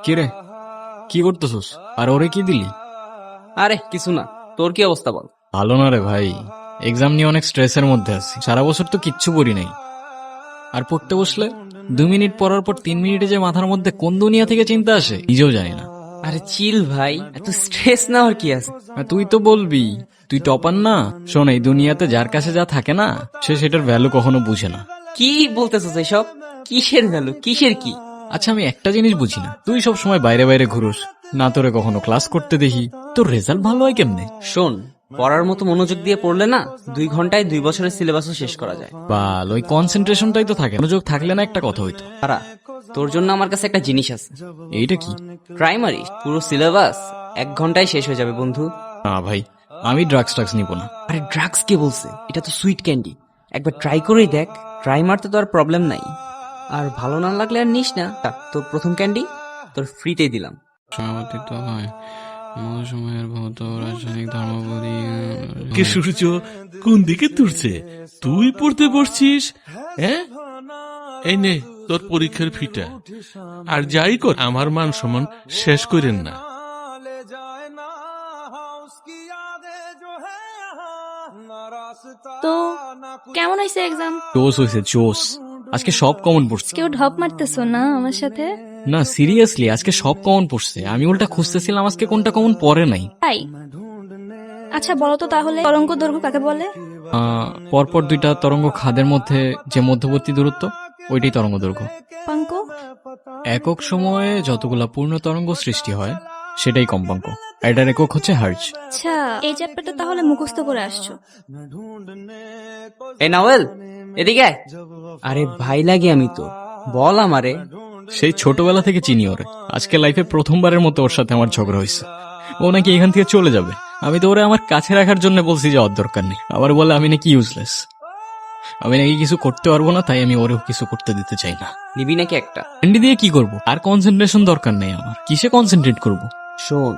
কিরে, কি করতেছস? আর ওরে কি দিলি? আরে কিছু না, তোর কি অবস্থা বল। ভালো না রে ভাই, এক্সাম নিয়ে অনেক স্ট্রেসের মধ্যে আছি। সারা বছর তো কিচ্ছু পড়ি নাই, আর পড়তে বসলে 2 মিনিট পড়ার পর 3 মিনিটে যে মাথার মধ্যে কোন দুনিয়া থেকে চিন্তা আসে নিজেও জানি না। আরে চিল ভাই, এত স্ট্রেস নেওয়ার কি আছে? আর তুই তো বলবি তুই টপার না। শোন, এই দুনিয়াতে যার কাছে যা থাকে না, সে সেটার ভ্যালু কখনো বুঝে না। কি বলতেছিস এসব? কিসের ভ্যালু, কিসের কি? আচ্ছা, আমি একটা জিনিস বুঝি না, তুই সব সময় বাইরে বাইরে ঘুরোস, না তোরে কখনো ক্লাস করতে দেখি। তোর রেজাল্ট ভালো হয় কেমনে? শোন, পড়ার মতো মনোযোগ দিয়ে পড়লে না 2 ঘন্টায় 2 বছরের সিলেবাসও শেষ করা যায়। বাল, ওই কনসেন্ট্রেশনটাই তো থাকে। মনোযোগ থাকলে না একটা কথা হইতো। তারা, তোর জন্য আমার কাছে একটা জিনিস আছে। এইটা কি? ট্রাই মারিস, পুরো সিলেবাস 1 ঘন্টায় শেষ হয়ে যাবে বন্ধু। না ভাই, আমি ড্রাগস নিব না। আরে ড্রাগস কে বলছে? এটা তো সুইট ক্যান্ডি। একবার ট্রাই করেই দেখ। ট্রাই মারতে তো আর প্রবলেম নাই। আর ভালো না লাগলে আর নিস না। তোর প্রথম ক্যান্ডি তোর ফ্রিতেই দিলাম। সমাবর্তিত হয় মৌসুমের ভৌত রাসায়নিক ধর্মাবলী। কে সূর্য কোন দিকে তুলছে? তুই পড়তে বসছিস? হ্যাঁ, এই নে তোর পরীক্ষার ফিটা। আর যাই কর, আমার মান সম্মান শেষ করেন না। তো কেমন হয়েছে এক্সাম? জোস হয়েছে, জোস। আজকে সব কমন পড়ছে। কেউ ঢপ মারতেছো না আমার সাথে? না সিরিয়াসলি, আজকে সব কমন পড়ছে। আমি উল্টা খুঁজতেছিলাম আজকে কোনটা কমন পড়ে নাই। তাই? আচ্ছা বলো তো তাহলে, তরঙ্গ দৈর্ঘ্য কাকে বলে? পরপর 2টা তরঙ্গ খাদের মধ্যে যে মধ্যবর্তী দূরত্ব, ওইটাই তরঙ্গ দৈর্ঘ্য। পাঙ্ক? একক সময়ে যতগুলা পূর্ণ তরঙ্গ সৃষ্টি হয় সেটাই কম্পাঙ্ক। এটার একক হচ্ছে হার্জ। আচ্ছা, এই চ্যাপ্টারটা তাহলে মুখস্থ করে আসছো? এ নাওয়েল, এদিকে আয়। আরে ভাই লাগে আমি তো, বল আমারে। সেই ছোটবেলা থেকে চিনি ওরে। আজকে লাইফে প্রথমবারের মতো ওর সাথে আমার ঝগড়া হয়েছে। ও নাকি এখান থেকে চলে যাবে। আমি তো ওরে আমার কাছে রাখার জন্য বলছি যে ওর দরকার নেই। আবার বলে আমি নাকি ইউজলেস, আমি নাকি কিছু করতে পারবো না, তাই আমি ওরেও কিছু করতে দিতে চাই না। নিবি নাকি একটা? ক্যান্ডি দিয়ে কি করব? আর কনসেন্ট্রেশন দরকার নেই আমার। কিসে কনসেন্ট্রেট করব? শোন,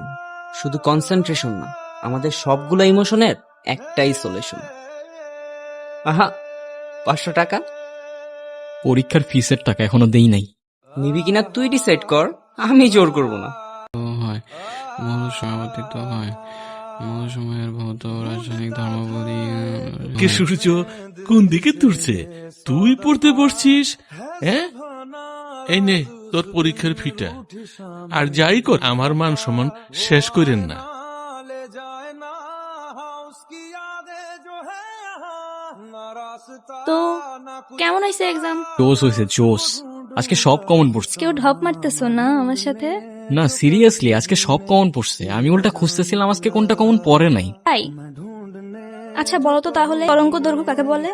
শুধু কনসেন্ট্রেশন না, আমাদের সবগুলো ইমোশনের একটাই সলিউশন। আহা, 500 টাকা। পরীক্ষার ফিসের টাকা এখনো দেই নাই। নিবি কিনা তুই ডিসাইড কর, আমি জোর করব না। হয় সমাবর্তিত হয় মৌসুমের ভৌত রাসায়নিক ধর্মাবলী। কে সূর্য কোন দিকে তুলছে? তুই পড়তে বসছিস? হ্যাঁ, এই নে তোর পরীক্ষার ফিটা। আর যাই কর, আমার মান সম্মান শেষ করেন না। তো কেমন হয়েছে এক্সাম? জোস হয়েছে, জোস। আজকে সব কমন পড়ছে। কেউ ঢপ মারতেছো না আমার সাথে? না সিরিয়াসলি, আজকে সব কমন পড়ছে। আমি উল্টা খুঁজতেছিলাম আজকে কোনটা কমন পড়ে নাই। তাই? আচ্ছা বলো তো তাহলে, তরঙ্গ দৈর্ঘ্য কাকে বলে?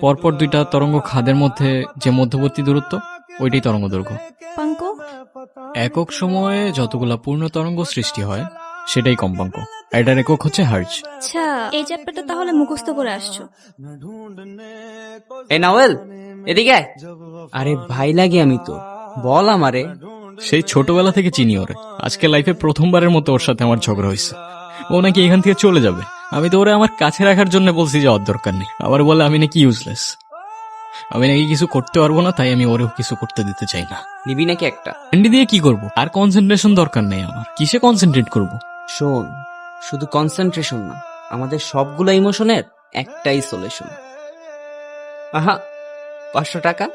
পরপর 2টা তরঙ্গ খাদের মধ্যে যে মধ্যবর্তী দূরত্ব, ওইটাই তরঙ্গ দৈর্ঘ্য। পাঙ্ক? একক সময়ে যতগুলা পূর্ণ তরঙ্গ সৃষ্টি হয় সেটাই কম্পাঙ্ক। এটার একক হচ্ছে হার্জ। আচ্ছা, এই চ্যাপ্টারটা তাহলে মুখস্থ করে আসছো? এ নাওয়েল, এদিকে আয়। আরে ভাই লাগে আমি তো, বল আমারে। সেই ছোটবেলা থেকে চিনি ওরে। আজকে লাইফে প্রথমবারের মতো ওর সাথে আমার ঝগড়া হয়েছে। ও নাকি এখান থেকে চলে যাবে। আমি তো ওরে আমার কাছে রাখার জন্য বলছি যে ওর দরকার নেই। আবার বলে আমি নাকি ইউজলেস, আমি নাকি কিছু করতে পারবো না, তাই আমি ওরেও কিছু করতে দিতে চাই না। নিবি নাকি একটা? ক্যান্ডি দিয়ে কি করব? আর কনসেন্ট্রেশন দরকার নেই আমার। কিসে কনসেন্ট্রেট করব? শোন, শুধু কনসেন্ট্রেশন না, আমাদের সবগুলো ইমোশনের একটাই সলিউশন। আহা, 500 টাকা।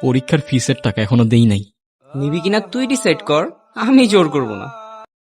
পরীক্ষার ফিসের টাকা এখনো দেই নাই। নিবি কিনা তুই ডিসাইড কর, আমি জোর করব না।